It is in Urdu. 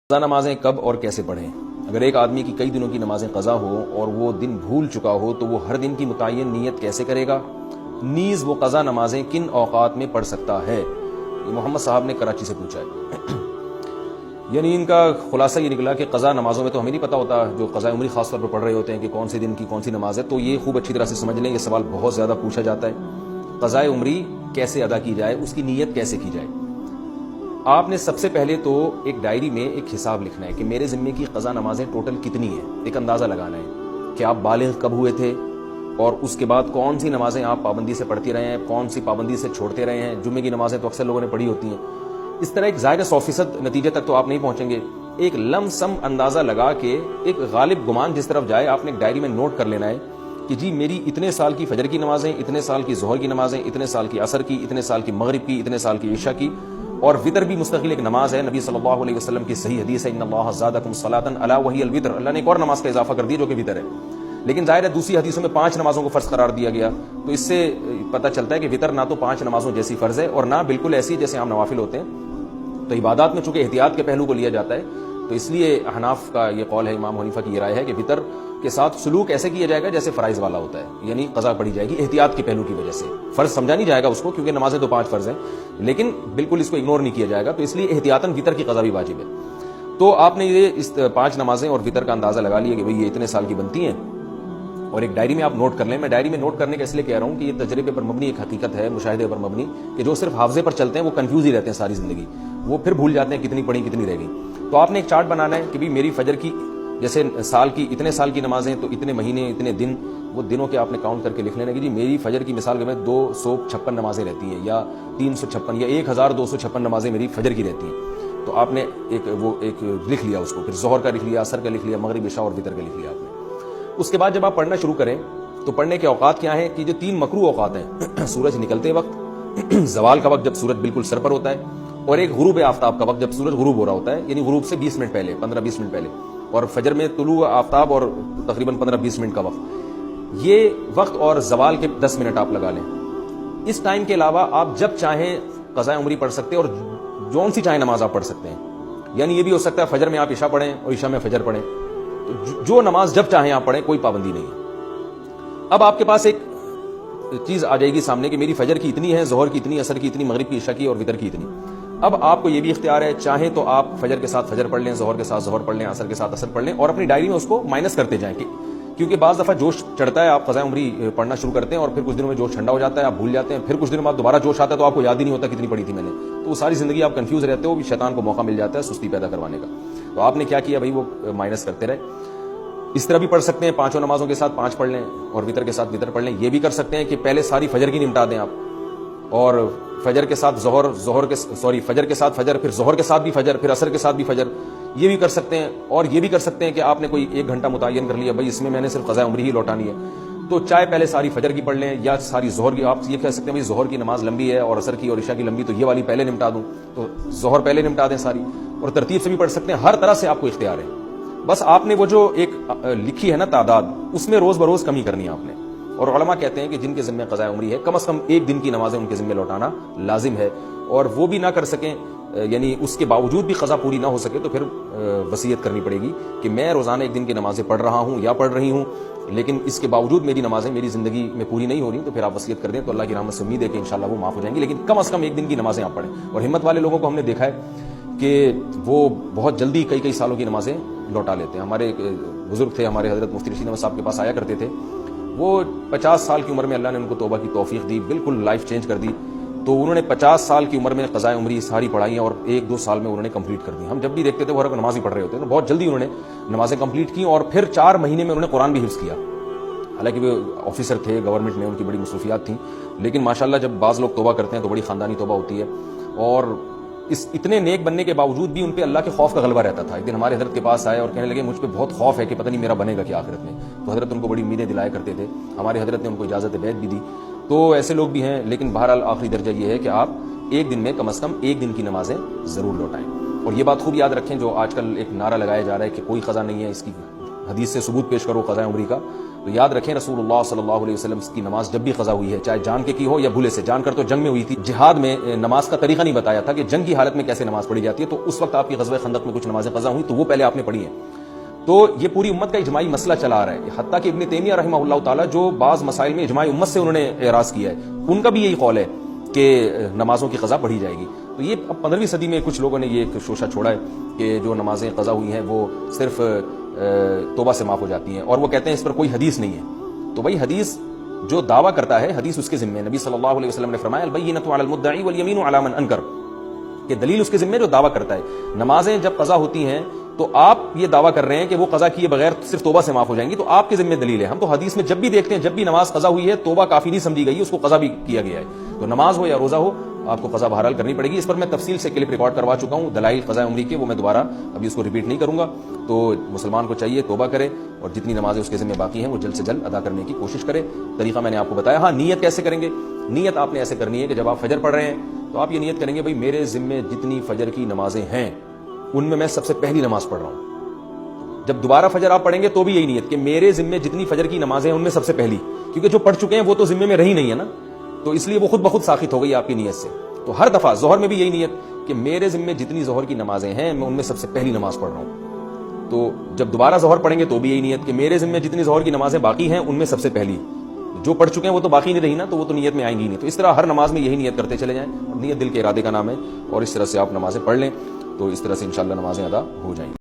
قضا نمازیں کب اور کیسے پڑھیں؟ اگر ایک آدمی کی کئی دنوں کی نمازیں قضا ہو اور وہ دن بھول چکا ہو تو وہ ہر دن کی متعین نیت کیسے کرے گا؟ نیز وہ قضا نمازیں کن اوقات میں پڑھ سکتا ہے؟ یہ محمد صاحب نے کراچی سے پوچھا ہے۔ یعنی ان کا خلاصہ یہ نکلا کہ قضا نمازوں میں تو ہمیں نہیں پتہ ہوتا، جو قضا عمری خاص طور پر پڑھ رہے ہوتے ہیں کہ کون سے دن کی کون سی نماز ہے، تو یہ خوب اچھی طرح سے سمجھ لیں، یہ سوال بہت زیادہ پوچھا جاتا ہے۔ قضا عمری کیسے ادا کی جائے، اس کی نیت کیسے کی جائے؟ آپ نے سب سے پہلے تو ایک ڈائری میں ایک حساب لکھنا ہے کہ میرے ذمے کی قضا نمازیں ٹوٹل کتنی ہیں، ایک اندازہ لگانا ہے کہ آپ بالغ کب ہوئے تھے اور اس کے بعد کون سی نمازیں آپ پابندی سے پڑھتے رہے ہیں، کون سی پابندی سے چھوڑتے رہے ہیں۔ جمعے کی نمازیں تو اکثر لوگوں نے پڑھی ہوتی ہیں۔ اس طرح ایک ظاہر 100% نتیجے تک تو آپ نہیں پہنچیں گے، ایک لم سم اندازہ لگا کے ایک غالب گمان جس طرف جائے آپ نے ایک ڈائری میں نوٹ کر لینا ہے کہ جی میری اتنے سال کی فجر کی نمازیں، اتنے سال کی ظہر کی نمازیں، اتنے سال کی عصر کی، اتنے سال کی مغرب کی، اتنے سال کی عشاء کی، اور وطر بھی مستقل ایک نماز ہے۔ نبی صلی اللہ علیہ وسلم کی صحیح حدیث ہے ان اللہ زادکم صلاۃ الا وہی الوتر، اللہ نے ایک اور نماز کا اضافہ کر دیا جو کہ وطر ہے۔ لیکن ظاہر ہے دوسری حدیثوں میں 5 نمازوں کو فرض قرار دیا گیا، تو اس سے پتہ چلتا ہے کہ وطر نہ تو 5 نمازوں جیسی فرض ہے اور نہ بالکل ایسی جیسے عام نوافل ہوتے ہیں۔ تو عبادات میں چونکہ احتیاط کے پہلو کو لیا جاتا ہے، تو اس لیے احناف کا یہ قول ہے، امام حنیفہ کی یہ رائے ہے کہ وطر کے ساتھ سلوک ایسے کیا جائے گا جیسے فرائض والا ہوتا ہے، یعنی قضا پڑھی جائے گی احتیاط کے پہلو کی وجہ سے۔ فرض سمجھا نہیں جائے گا اس کو کیونکہ نمازیں تو 5 فرض ہیں، لیکن بالکل اس کو اگنور نہیں کیا جائے گا، تو اس لیے احتیاطاً وطر کی قضا بھی واجب ہے۔ تو آپ نے یہ اس 5 نمازیں اور وطر کا اندازہ لگا لیا کہ بھئی یہ اتنے سال کی بنتی ہیں، اور ایک ڈائری میں آپ نوٹ کر لیں۔ میں ڈائری میں نوٹ کرنے کا اس لیے کہہ رہا ہوں کہ یہ تجربے پر مبنی ایک حقیقت ہے، مشاہدے پر مبنی، کہ جو صرف حافظے پر چلتے ہیں وہ کنفیوز ہی رہتے ہیں ساری زندگی، وہ پھر بھول جاتے ہیں کتنی پڑھی کتنی رہ گئی۔ تو آپ نے ایک چارٹ بنانا ہے کہ بھی میری فجر کی جیسے سال کی اتنے سال کی نمازیں تو اتنے مہینے اتنے دن، وہ دنوں کے آپ نے کاؤنٹ کر کے لکھ لینا کہ جی میری فجر کی مثال کے میں 256 نمازیں رہتی ہیں، یا 356 یا 1256 نمازیں میری فجر کی رہتی ہیں۔ تو آپ نے ایک لکھ لیا اس کو، پھر ظہر کا لکھ لیا، عصر کا لکھ لیا، مغرب عشاء اور وتر کا لکھ لیا آپ نے۔ اس کے بعد جب آپ پڑھنا شروع کریں تو پڑھنے کے اوقات کیا ہیں کہ جو 3 مکروہ اوقات ہیں، سورج نکلتے وقت، زوال کا وقت جب سورج بالکل سر پر ہوتا ہے، اور ایک غروب آفتاب کا وقت جب سورج غروب ہو رہا ہوتا ہے، یعنی غروب سے 20 منٹ پہلے، 15-20 منٹ پہلے، اور فجر میں طلوع آفتاب اور تقریباً 15-20 منٹ کا وقت، یہ وقت اور زوال کے 10 منٹ آپ لگا لیں۔ اس ٹائم کے علاوہ آپ جب چاہیں قضاء عمری پڑھ سکتے ہیں اور جون سی چاہیں نماز آپ پڑھ سکتے ہیں، یعنی یہ بھی ہو سکتا ہے فجر میں آپ عشاء پڑھیں اور عشاء میں فجر پڑھیں، تو جو نماز جب چاہیں آپ پڑھیں، کوئی پابندی نہیں ہے۔ اب آپ کے پاس ایک چیز آ جائے گی سامنے کہ میری فجر کی اتنی ہے، ظہر کی اتنی، عصر کی اتنی، مغرب کی، عشاء کی اور وتر کی اتنی۔ اب آپ کو یہ بھی اختیار ہے، چاہیں تو آپ فجر کے ساتھ فجر پڑھ لیں، ظہر کے ساتھ ظہر پڑھ لیں، عصر کے ساتھ عصر پڑھ لیں، اور اپنی ڈائری میں اس کو مائنس کرتے جائیں، کیونکہ بعض دفعہ جوش چڑھتا ہے، آپ قضاء عمری پڑھنا شروع کرتے ہیں اور پھر کچھ دنوں میں جوش ٹھنڈا ہو جاتا ہے، آپ بھول جاتے ہیں، پھر کچھ دنوں بعد دوبارہ جوش آتا ہے تو آپ کو یاد ہی نہیں ہوتا کتنی پڑھی تھی میں نے، تو وہ ساری زندگی آپ کنفیوز رہتے ہو، بھی شیطان کو موقع مل جاتا ہے سستی پیدا کروانے کا۔ تو آپ نے کیا کیا بھائی، وہ مائنس کرتے رہے۔ اس طرح بھی پڑھ سکتے ہیں، 5 نمازوں کے ساتھ 5 پڑھ لیں اور وتر کے ساتھ وتر پڑھ لیں۔ یہ بھی کر سکتے ہیں کہ پہلے ساری فجر کی نمٹا دیں آپ، اور فجر کے ساتھ فجر کے ساتھ فجر، پھر ظہر کے ساتھ بھی فجر، پھر عصر کے ساتھ بھی فجر، یہ بھی کر سکتے ہیں۔ اور یہ بھی کر سکتے ہیں کہ آپ نے کوئی 1 گھنٹہ متعین کر لیا، بھائی اس میں نے صرف قضاء عمری ہی لوٹانی ہے، تو چاہے پہلے ساری فجر کی پڑھ لیں یا ساری ظہر کی۔ آپ یہ کہہ سکتے ہیں بھائی ظہر کی نماز لمبی ہے اور عصر کی اور عشاء کی لمبی، تو یہ والی پہلے نمٹا دوں، تو ظہر پہلے نمٹا دیں ساری، اور ترتیب سے بھی پڑھ سکتے ہیں۔ ہر طرح سے آپ کو اختیار ہے، بس آپ نے وہ جو ایک لکھی ہے نا تعداد، اس میں روز بروز کمی کرنی ہے آپ نے۔ اور علماء کہتے ہیں کہ جن کے ذمہ قضاء عمری ہے، کم از کم 1 دن کی نمازیں ان کے ذمہ لوٹانا لازم ہے، اور وہ بھی نہ کر سکیں، یعنی اس کے باوجود بھی قضا پوری نہ ہو سکے، تو پھر وصیت کرنی پڑے گی کہ میں روزانہ 1 دن کی نمازیں پڑھ رہا ہوں یا پڑھ رہی ہوں، لیکن اس کے باوجود میری نمازیں میری زندگی میں پوری نہیں ہو رہی، تو پھر آپ وصیت کر دیں، تو اللہ کی رحمت سے امید ہے کہ انشاءاللہ وہ معاف ہو جائیں گی، لیکن کم از کم 1 دن کی نمازیں آپ پڑھیں۔ اور ہمت والے لوگوں کو ہم نے دیکھا ہے کہ وہ بہت جلدی کئی سالوں کی نمازیں لوٹا لیتے ہیں۔ ہمارے ایک بزرگ تھے، ہمارے حضرت مفتی رشید احمد صاحب کے پاس آیا کرتے تھے، وہ 50 سال کی عمر میں اللہ نے ان کو توبہ کی توفیق دی، بالکل لائف چینج کر دی، تو انہوں نے 50 سال کی عمر میں قضاء عمری ساری پڑھائی اور 1-2 سال میں انہوں نے کمپلیٹ کر دی۔ ہم جب بھی دیکھتے تھے وہ ہر وقت نماز ہی پڑھ رہے ہوتے ہیں، تو بہت جلدی انہوں نے نمازیں کمپلیٹ کی، اور پھر 4 مہینے میں انہوں نے قرآن بھی حفظ کیا۔ حالانکہ وہ آفیسر تھے گورنمنٹ میں، ان کی بڑی مصروفیات تھیں، لیکن ماشاءاللہ جب بعض لوگ توبہ کرتے ہیں تو بڑی خاندانی توبہ ہوتی ہے، اور اس اتنے نیک بننے کے باوجود بھی ان پہ اللہ کے خوف کا غلبہ رہتا تھا۔ ایک دن ہمارے حضرت کے پاس آئے اور کہنے لگے مجھ پہ بہت خوف ہے کہ پتہ نہیں میرا بنے گا کیا آخرت میں، تو حضرت ان کو بڑی امیدیں دلایا کرتے تھے، ہمارے حضرت نے ان کو اجازت بیعت بھی دی۔ تو ایسے لوگ بھی ہیں، لیکن بہرحال آخری درجہ یہ ہے کہ آپ 1 دن میں کم از کم 1 دن کی نمازیں ضرور لوٹائیں۔ اور یہ بات خوب یاد رکھیں، جو آج کل ایک نعرہ لگایا جا رہا ہے کہ کوئی قضا نہیں ہے، اس کی حدیث سے ثبوت پیش کرو قضاء عمری کا، تو یاد رکھیں رسول اللہ صلی اللہ علیہ وسلم کی نماز جب بھی قضا ہوئی ہے، چاہے جان کے کی ہو یا بھولے سے، جان کر تو جنگ میں ہوئی تھی، جہاد میں نماز کا طریقہ نہیں بتایا تھا کہ جنگ کی حالت میں کیسے نماز پڑھی جاتی ہے، تو اس وقت آپ کی غزوہ خندق میں کچھ نمازیں قضا ہوئی تو وہ پہلے آپ نے پڑھی ہیں. تو یہ پوری امت کا اجماعی مسئلہ چلا آ رہا ہے، حتیٰ کہ ابن تیمیہ رحمہ اللہ تعالیٰ جو بعض مسائل میں اجماعی امت سے انہوں نے اعراض کیا ہے، ان کا بھی یہی قول ہے کہ نمازوں کی قضا پڑھی جائے گی. تو یہ اب 15ویں صدی میں کچھ لوگوں نے یہ ایک شوشہ چھوڑا ہے کہ جو نمازیں قضا ہوئی ہیں وہ صرف توبہ سے معاف ہو جاتی ہیں، اور وہ کہتے ہیں اس پر کوئی حدیث نہیں ہے. تو بھائی حدیث جو دعویٰ کرتا ہے حدیث اس کے ذمہ ہے. نبی صلی اللہ علیہ وسلم نے فرمایا البینۃ علی المدعی والیمین علی من انکر، کہ دلیل اس کے ذمہ جو دعویٰ کرتا ہے. نمازیں جب قضا ہوتی ہیں تو آپ یہ دعویٰ کر رہے ہیں کہ وہ قضا کیے بغیر صرف توبہ سے معاف ہو جائیں گی، تو آپ کے ذمہ دلیل ہے. ہم تو حدیث میں جب بھی دیکھتے ہیں جب بھی نماز قضا ہوئی ہے توبہ کافی نہیں سمجھی گئی، اس کو قضا بھی کیا گیا ہے. تو نماز ہو یا روزہ ہو آپ کو قضا بہرحال کرنی پڑے گی. اس پر میں تفصیل سے کلپ ریکارڈ کروا چکا ہوں دلائل قضاء عمری کے، وہ میں دوبارہ ابھی اس کو ریپیٹ نہیں کروں گا. تو مسلمان کو چاہیے توبہ کرے اور جتنی نمازیں اس کے ذمہ باقی ہیں وہ جلد سے جلد ادا کرنے کی کوشش کرے. طریقہ میں نے آپ کو بتایا. ہاں نیت کیسے کریں گے؟ نیت آپ نے ایسے کرنی ہے کہ جب آپ فجر پڑھ رہے ہیں تو آپ یہ نیت کریں گے بھائی میرے ذمہ جتنی فجر کی نمازیں ہیں ان میں میں سب سے پہلی نماز پڑھ رہا ہوں. جب دوبارہ فجر آپ پڑھیں گے تو بھی یہی نیت کہ میرے ذمہ جتنی فجر کی نمازیں ہیں ان میں سب سے پہلی، کیونکہ جو پڑھ چکے ہیں وہ تو ذمہ میں رہی نہیں ہے نا، تو اس لیے وہ خود بخود ساخت ہو گئی آپ کی نیت سے. تو ہر دفعہ ظہر میں بھی یہی نیت کہ میرے ذمہ جتنی ظہر کی نمازیں ہیں میں ان میں سب سے پہلی نماز پڑھ رہا ہوں. تو جب دوبارہ ظہر پڑھیں گے تو بھی یہی نیت کہ میرے ذمہ جتنی ظہر کی نمازیں باقی ہیں ان میں سب سے پہلی، جو پڑھ چکے ہیں وہ تو باقی نہیں رہی نا، تو وہ تو نیت میں آئیں گی نہیں. تو اس طرح ہر نماز میں یہی نیت کرتے چلے جائیں. نیت دل کے ارادے کا نام ہے، اور اس طرح سے آپ نمازیں پڑھ لیں تو اس طرح سے انشاءاللہ نمازیں ادا ہو جائیں گی.